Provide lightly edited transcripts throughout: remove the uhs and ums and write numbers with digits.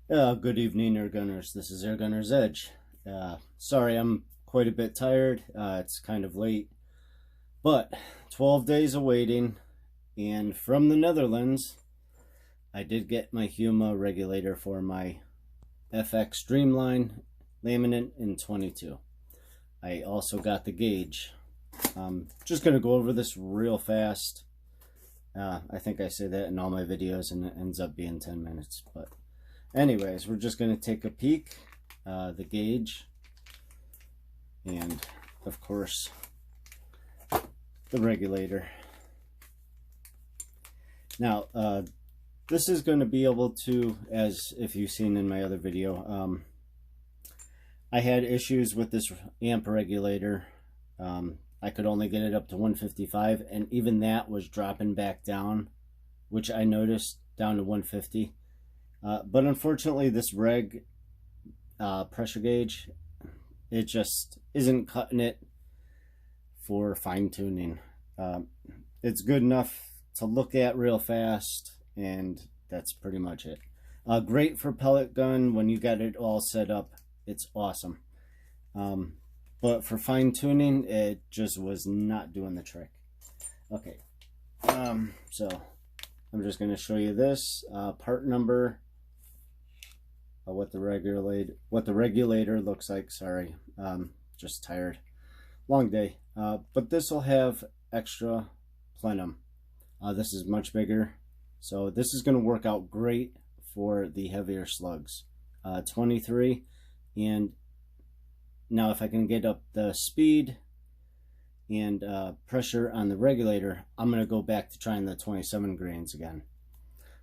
Good evening, Air Gunners. This is Air Gunner's Edge. Sorry, I'm quite a bit tired. It's kind of late, but 12 days of waiting, and from the Netherlands, I did get my Huma regulator for my FX Dreamline laminate in 22. I also got the gauge. Just going to go over this real fast. I think I say that in all my videos, and it ends up being 10 minutes, but anyways, we're just going to take a peek, the gauge, and of course the regulator. Now this is going to be able to, as if you've seen in my other video, I had issues with this amp regulator. I could only get it up to 155, and even that was dropping back down, which I noticed, down to 150. But unfortunately, this reg pressure gauge, it just isn't cutting it for fine tuning. It's good enough to look at real fast, and that's pretty much it. Great for pellet gun when you got it all set up. It's awesome. But for fine tuning, it just was not doing the trick. Okay, so I'm just going to show you this part number. What the regulator looks like. Sorry, just tired, long day. But this will have extra plenum. This is much bigger, so this is going to work out great for the heavier slugs. 23, and now if I can get up the speed and pressure on the regulator, I'm going to go back to trying the 27 grains again.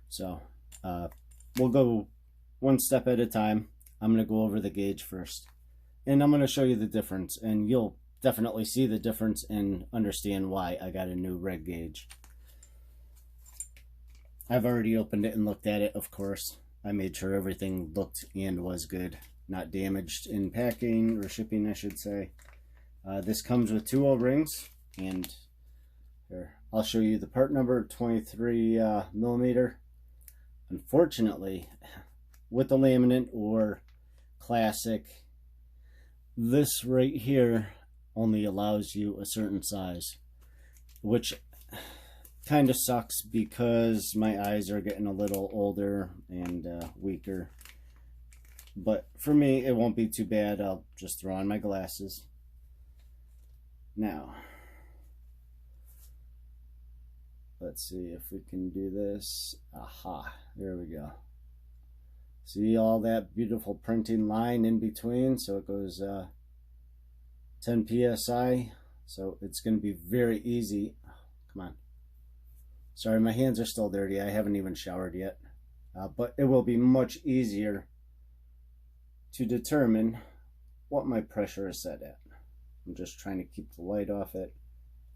So we'll go one step at a time. I'm going to go over the gauge first, and I'm going to show you the difference, and you'll definitely see the difference and understand why I got a new reg gauge. I've already opened it and looked at it, of course. I made sure everything looked and was good, not damaged in packing or shipping, I should say. This comes with 2 O-rings, and here, I'll show you the part number, 23 millimeter. Unfortunately, with the laminate or classic, this right here only allows you a certain size, which kind of sucks because my eyes are getting a little older and weaker. But for me, it won't be too bad. I'll just throw on my glasses. Now, let's see if we can do this. Aha, there we go. See all that beautiful printing line in between? So it goes 10 psi. So it's going to be very easy. Oh, come on. Sorry, my hands are still dirty. I haven't even showered yet. But it will be much easier to determine what my pressure is set at. I'm just trying to keep the light off it.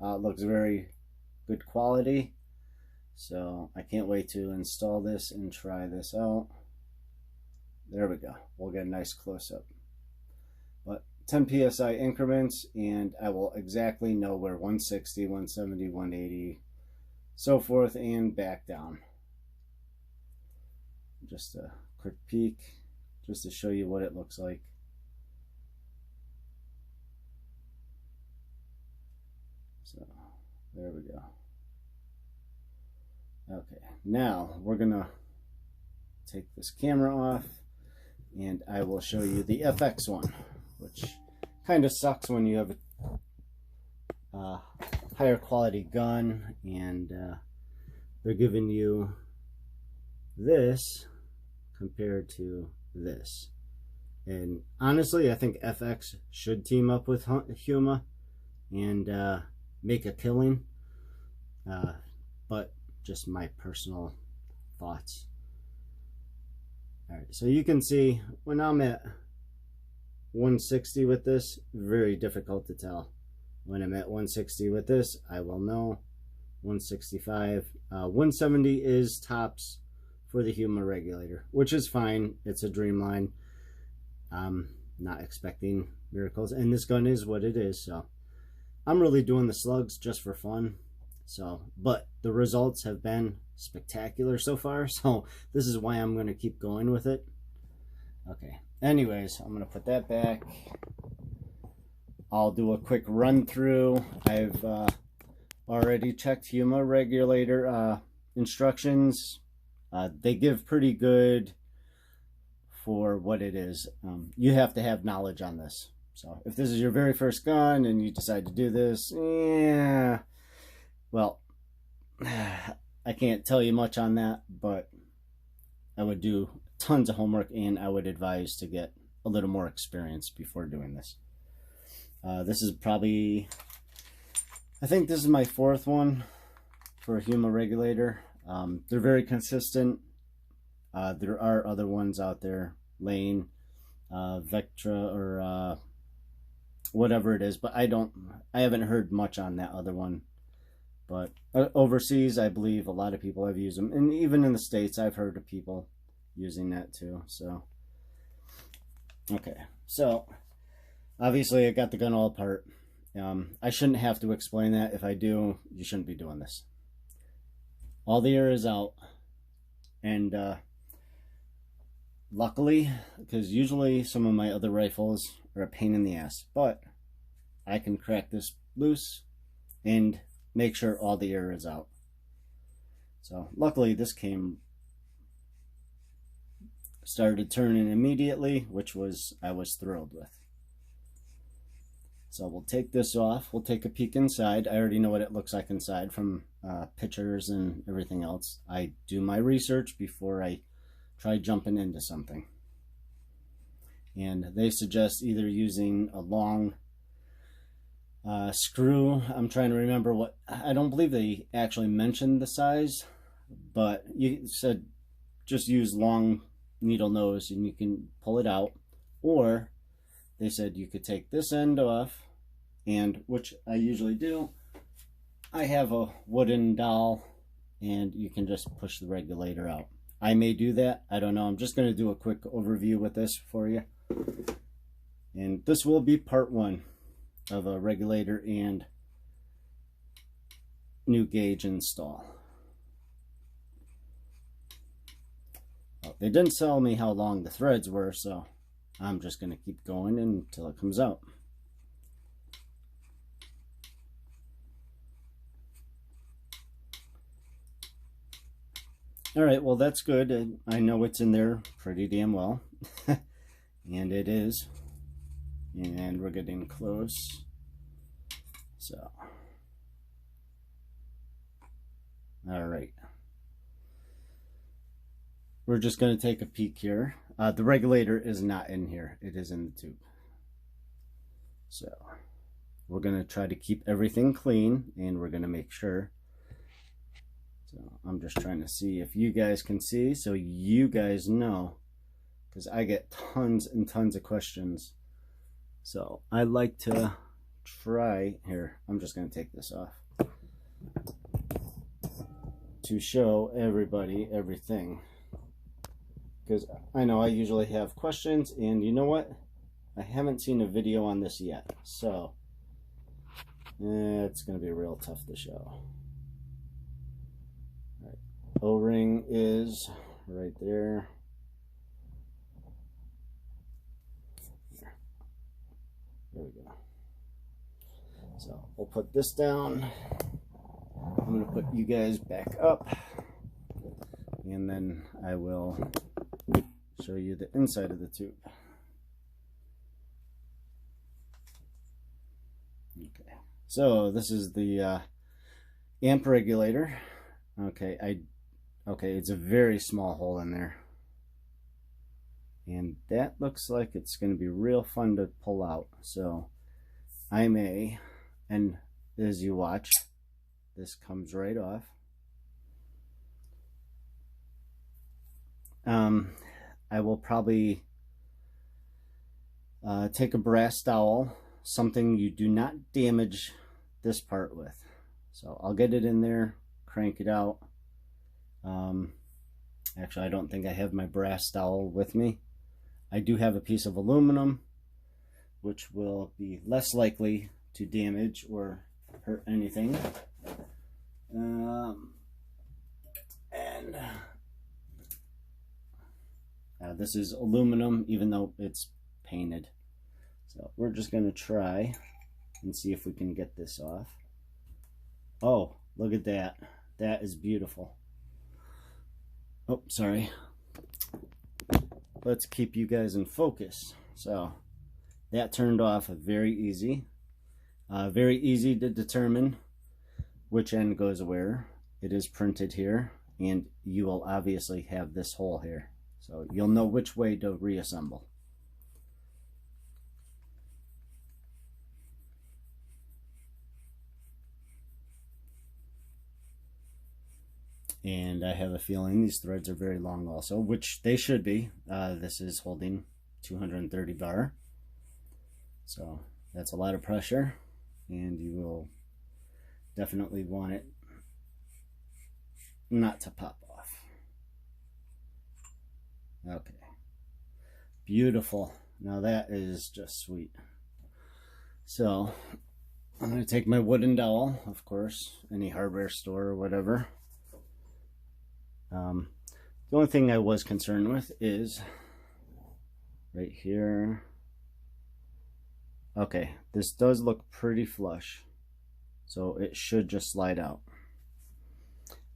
It looks very good quality. So I can't wait to install this and try this out. There we go. We'll get a nice close-up. But 10 psi increments, and I will exactly know where 160, 170, 180, so forth, and back down. Just a quick peek, just to show you what it looks like. So there we go. Okay, now we're gonna take this camera off, and I will show you the FX one, which kind of sucks when you have a higher quality gun and they're giving you this compared to this. And honestly, I think FX should team up with Huma and make a killing, but just my personal thoughts. Alright, so you can see when I'm at 160 with this, very difficult to tell. When I'm at 160 with this, I will know. 165, 170 is tops for the Huma regulator, which is fine. It's a Dreamline. I'm not expecting miracles, and this gun is what it is, so I'm really doing the slugs just for fun. So, but the results have been spectacular so far, so this is why I'm going to keep going with it. Okay, anyways, I'm gonna put that back. I'll do a quick run through. I've already checked Huma regulator instructions. They give pretty good for what it is. You have to have knowledge on this. So if this is your very first gun and you decide to do this, yeah, well, I can't tell you much on that, but I would do tons of homework and I would advise to get a little more experience before doing this. This is probably, I think this is my fourth one for a Huma regulator. They're very consistent. There are other ones out there, Lane, Vectra, or whatever it is, but I haven't heard much on that other one. But overseas, I believe a lot of people have used them, and even in the States, I've heard of people using that too. So, okay, so obviously I got the gun all apart. I shouldn't have to explain that. If I do, you shouldn't be doing this. All the air is out, and luckily, because usually some of my other rifles are a pain in the ass, but I can crack this loose and make sure all the air is out. So luckily this started turning immediately, which I was thrilled with. So we'll take this off. We'll take a peek inside. I already know what it looks like inside from pictures and everything else. I do my research before I try jumping into something. And they suggest either using a long screw. I'm trying to remember what, I don't believe they actually mentioned the size, but you said just use long needle nose and you can pull it out. Or they said you could take this end off, and which I usually do. I have a wooden dowel and you can just push the regulator out. I may do that, I don't know. I'm just going to do a quick overview with this for you. And this will be part one of a regulator and new gauge install. Well, they didn't tell me how long the threads were, so I'm just going to keep going until it comes out. Alright, well that's good. I know it's in there pretty damn well. And it is. And we're getting close. So. Alright. We're just going to take a peek here. The regulator is not in here. It is in the tube. So. We're going to try to keep everything clean. And we're going to make sure. So I'm just trying to see if you guys can see, so you guys know, because I get tons and tons of questions. So I like to try, here, I'm just going to take this off, to show everybody everything. Because I know I usually have questions, and you know what? I haven't seen a video on this yet, so it's going to be real tough to show. O-ring is right there. There we go. So we'll put this down. I'm going to put you guys back up, and then I will show you the inside of the tube. Okay, so this is the amp regulator. Okay, it's a very small hole in there. And that looks like it's going to be real fun to pull out. So I may, and as you watch, this comes right off. I will probably take a brass dowel, something you do not damage this part with. So I'll get it in there, crank it out. Actually, I don't think I have my brass dowel with me. I do have a piece of aluminum, which will be less likely to damage or hurt anything. And I This is aluminum, even though it's painted. So we're just going to try and see if we can get this off. Oh, look at that. That is beautiful. Oh, sorry. Let's keep you guys in focus. So that turned off very easy. Very easy to determine which end goes where. It is printed here, and you will obviously have this hole here. So you'll know which way to reassemble. And I have a feeling these threads are very long also, which they should be. This is holding 230 bar. So that's a lot of pressure, and you will definitely want it not to pop off. Okay. Beautiful. Now that is just sweet. So I'm going to take my wooden dowel, of course, any hardware store or whatever. The only thing I was concerned with is right here. Okay, this does look pretty flush, so it should just slide out.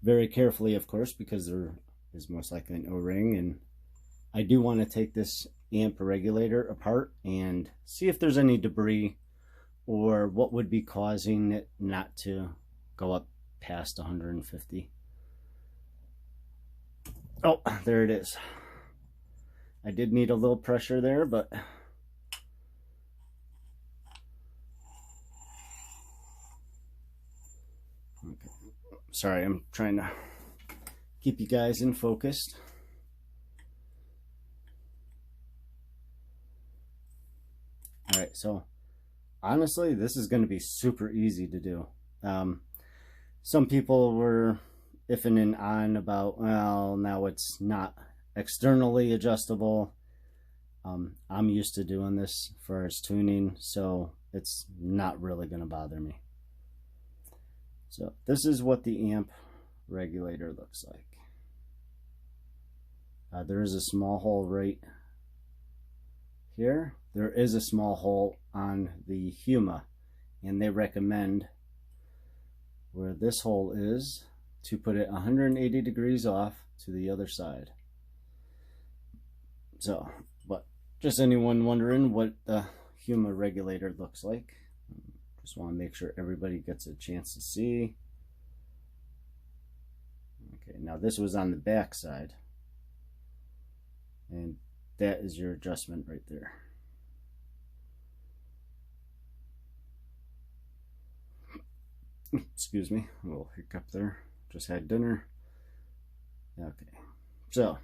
Very carefully, of course, because there is most likely an O-ring, and I do want to take this amp regulator apart and see if there's any debris or what would be causing it not to go up past 150. Oh, there it is. I did need a little pressure there, but okay. Sorry, I'm trying to keep you guys in focus. All right, so honestly, this is going to be super easy to do. Some people were iffing and on about, well, now it's not externally adjustable. I'm used to doing this for its tuning, so it's not really going to bother me. So this is what the amp regulator looks like. There is a small hole right here. There is a small hole on the Huma, and they recommend where this hole is to put it 180 degrees off to the other side. So, but just anyone wondering what the Huma regulator looks like, just want to make sure everybody gets a chance to see. Okay, now this was on the back side, and that is your adjustment right there. Excuse me, a little hiccup there. Just had dinner. Okay, so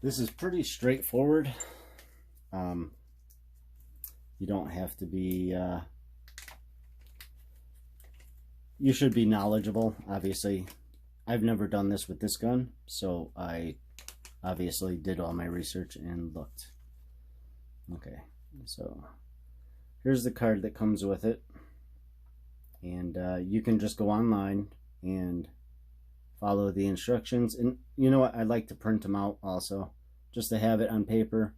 this is pretty straightforward. You don't have to be, you should be knowledgeable. Obviously, I've never done this with this gun, so I obviously did all my research and looked. Okay, so here's the card that comes with it. And you can just go online and follow the instructions. And you know what? I like to print them out also, just to have it on paper.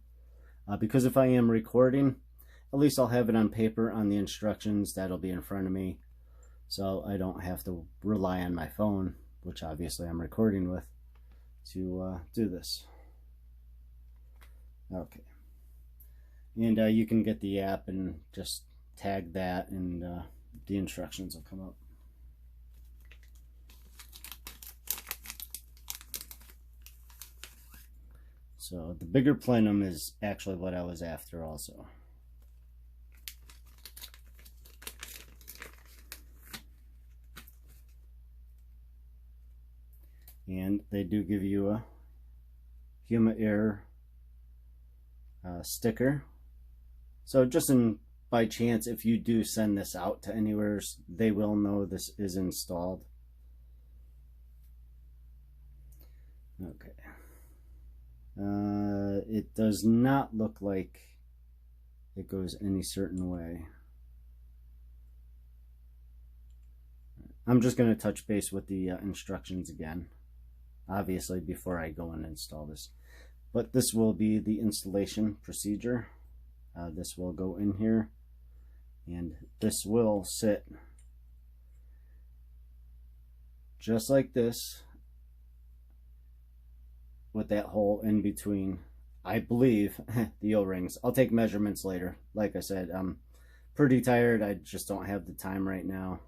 Because if I am recording, at least I'll have it on paper on the instructions that'll be in front of me. So I don't have to rely on my phone, which obviously I'm recording with, to do this. Okay. And you can get the app and just tag that, and the instructions will come up. So the bigger plenum is actually what I was after also. And they do give you a Huma Air sticker. So just by chance, if you do send this out to anywhere, they will know this is installed. Okay. It does not look like it goes any certain way. I'm just going to touch base with the instructions again. obviously, before I go and install this. But this will be the installation procedure. This will go in here, and this will sit just like this, with that hole in between, I believe, the O-rings. I'll take measurements later. Like I said, I'm pretty tired. I just don't have the time right now,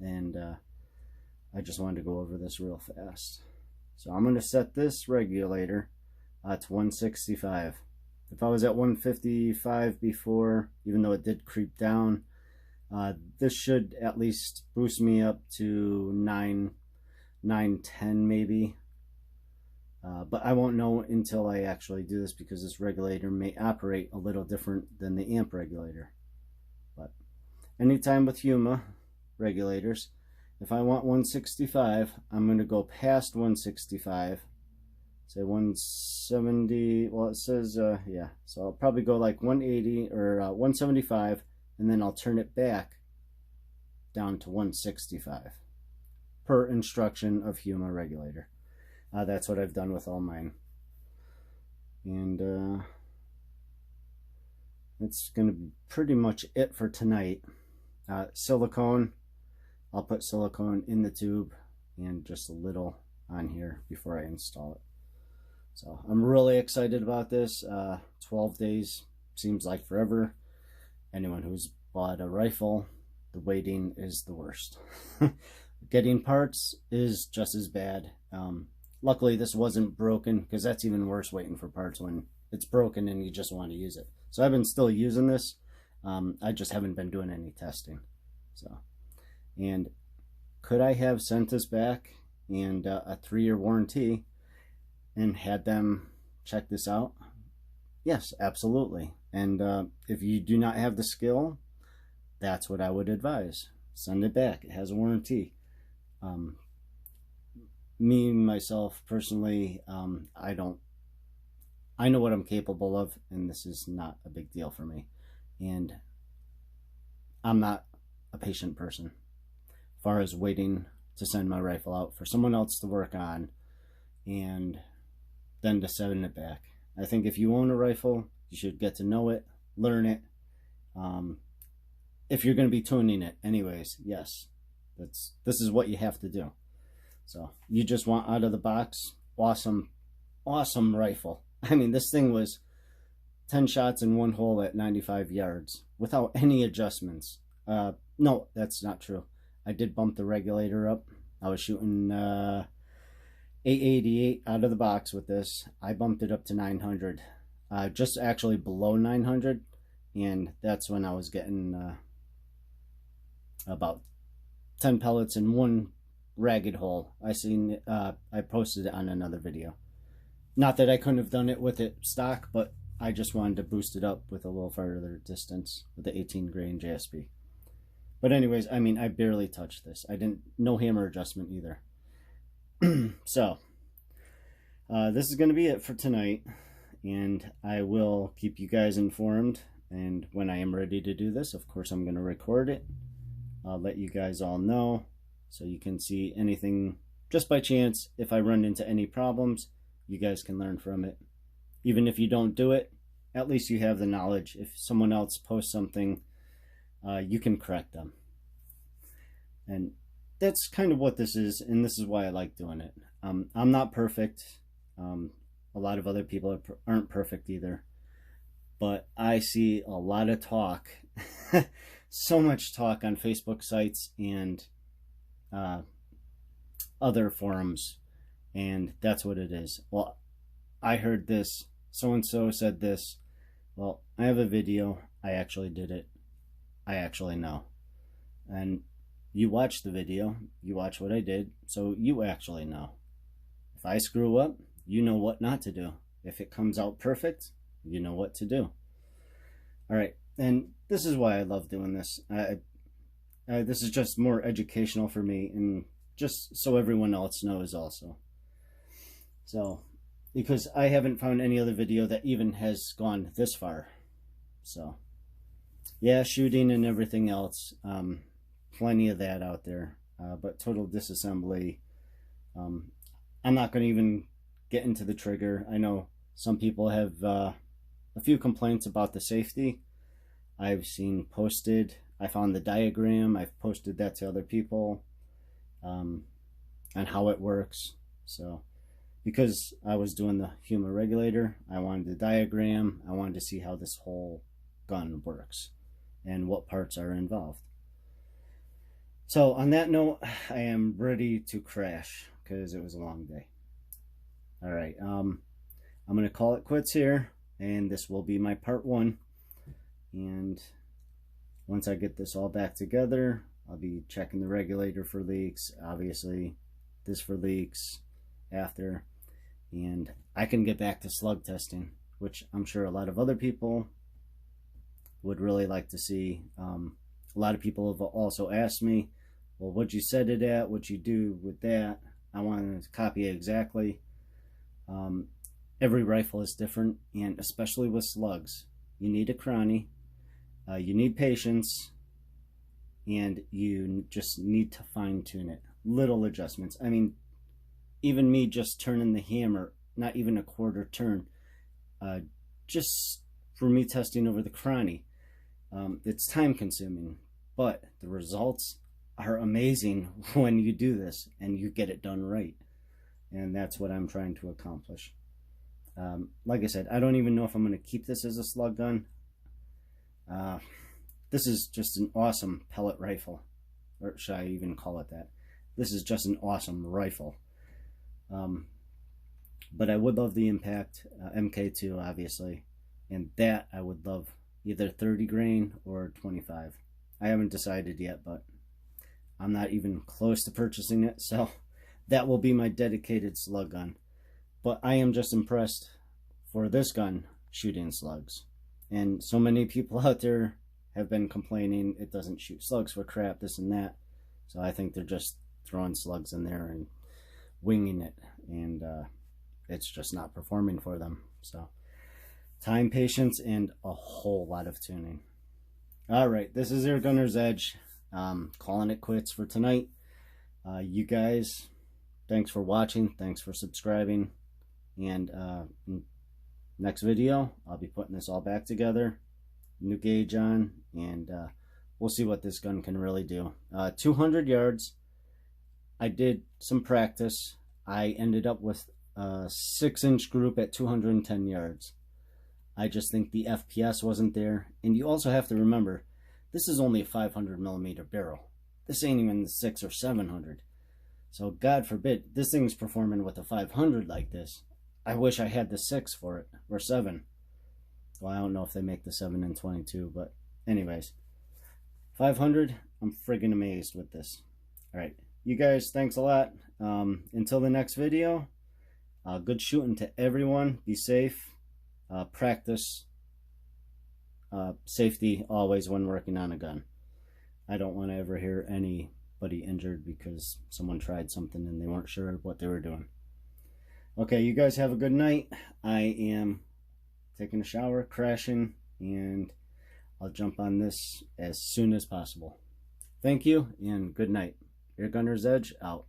and I just wanted to go over this real fast. So I'm going to set this regulator to 165. If I was at 155 before, even though it did creep down, this should at least boost me up to 910 maybe. But I won't know until I actually do this, because this regulator may operate a little different than the amp regulator. But anytime with Huma regulators, if I want 165, I'm going to go past 165. Say 170, well it says, yeah, so I'll probably go like 180 or 175, and then I'll turn it back down to 165 per instruction of Huma regulator. That's what I've done with all mine. And that's going to be pretty much it for tonight. Silicone, I'll put silicone in the tube and just a little on here before I install it. So I'm really excited about this. 12 days seems like forever. Anyone who's bought a rifle, the waiting is the worst. Getting parts is just as bad. Luckily this wasn't broken, because that's even worse, waiting for parts when it's broken and you just want to use it. So I've been still using this. I just haven't been doing any testing. So, and could I have sent this back and a 3-year warranty and had them check this out? Yes, absolutely. And if you do not have the skill, that's what I would advise. Send it back. It has a warranty. Me, myself, personally, I know what I'm capable of, and this is not a big deal for me. And I'm not a patient person as far as waiting to send my rifle out for someone else to work on and then to send it back. I think if you own a rifle, you should get to know it, learn it. If you're going to be tuning it anyways, yes, this is what you have to do. So you just want out of the box, awesome rifle. I mean, this thing was 10 shots in one hole at 95 yards without any adjustments. No, that's not true. I did bump the regulator up. I was shooting 888 out of the box with this. I bumped it up to 900, just actually below 900, and that's when I was getting about 10 pellets in one ragged hole. I posted it on another video. Not that I couldn't have done it with it stock, but I just wanted to boost it up with a little farther distance with the 18 grain JSP. But anyways, I mean, I barely touched this. No hammer adjustment either. So this is going to be it for tonight, and I will keep you guys informed. And when I am ready to do this, of course, I'm going to record it. I'll let you guys all know, so you can see anything just by chance. If I run into any problems, you guys can learn from it. Even if you don't do it, at least you have the knowledge. If someone else posts something, you can correct them. And that's kind of what this is, and this is why I like doing it. I'm not perfect. A lot of other people aren't perfect either. But I see a lot of talk, so much talk on Facebook sites and other forums, and that's what it is. Well, I heard this, so-and-so said this. Well, I have a video. I actually did it. I actually know. And you watch the video, you watch what I did, so you actually know. If I screw up, you know what not to do. If it comes out perfect, you know what to do. All right, and this is why I love doing this. This is just more educational for me, and just so everyone else knows also. So, because I haven't found any other video that even has gone this far. So, yeah, shooting and everything else, plenty of that out there. But total disassembly, I'm not going to even get into the trigger. I know some people have a few complaints about the safety. I've seen posted. I found the diagram. I've posted that to other people on how it works. So because I was doing the Huma regulator, I wanted the diagram. I wanted to see how this whole gun works and what parts are involved. So on that note, I am ready to crash because it was a long day. All right, I'm going to call it quits here, and this will be my part 1. And once I get this all back together, I'll be checking the regulator for leaks, obviously this for leaks after, and I can get back to slug testing, which I'm sure a lot of other people would really like to see. A lot of people have also asked me, well, what'd you set it at? What'd you do with that? I want to copy it exactly. Every rifle is different, and especially with slugs, you need a cranny, you need patience, and you just need to fine-tune it. Little adjustments. I mean, even me just turning the hammer, not even a quarter turn, just for me testing over the cranny, it's time consuming, but the results are amazing when you do this and you get it done right. And that's what I'm trying to accomplish. Like I said, I don't even know if I'm going to keep this as a slug gun. This is just an awesome pellet rifle, or should I even call it that? This is just an awesome rifle. But I would love the Impact MK2, obviously, and that I would love either 30 grain or 25. I haven't decided yet, but I'm not even close to purchasing it, so that will be my dedicated slug gun. But I am just impressed for this gun shooting slugs. And so many people out there have been complaining it doesn't shoot slugs for crap, this and that. So I think they're just throwing slugs in there and winging it, and it's just not performing for them. So time, patience, and a whole lot of tuning. All right, this is Air Gunner's Edge. Calling it quits for tonight. You guys, thanks for watching, thanks for subscribing, and next video I'll be putting this all back together, new gauge on, and we'll see what this gun can really do. 200 yards. I did some practice. I ended up with a 6-inch group at 210 yards. I just think the FPS wasn't there, and you also have to remember, this is only a 500 millimeter barrel. This ain't even the 600 or 700. So God forbid this thing's performing with a 500 like this. I wish I had the 6 for it, or 7. Well, I don't know if they make the 7 and 22, but anyways, 500. I'm friggin' amazed with this. All right, you guys, thanks a lot. Until the next video, good shooting to everyone. Be safe. Practice safety always when working on a gun. I don't want to ever hear anybody injured because someone tried something and they weren't sure what they were doing. Okay, you guys have a good night. I am taking a shower, crashing, and I'll jump on this as soon as possible. Thank you and good night. Air Gunner's Edge out.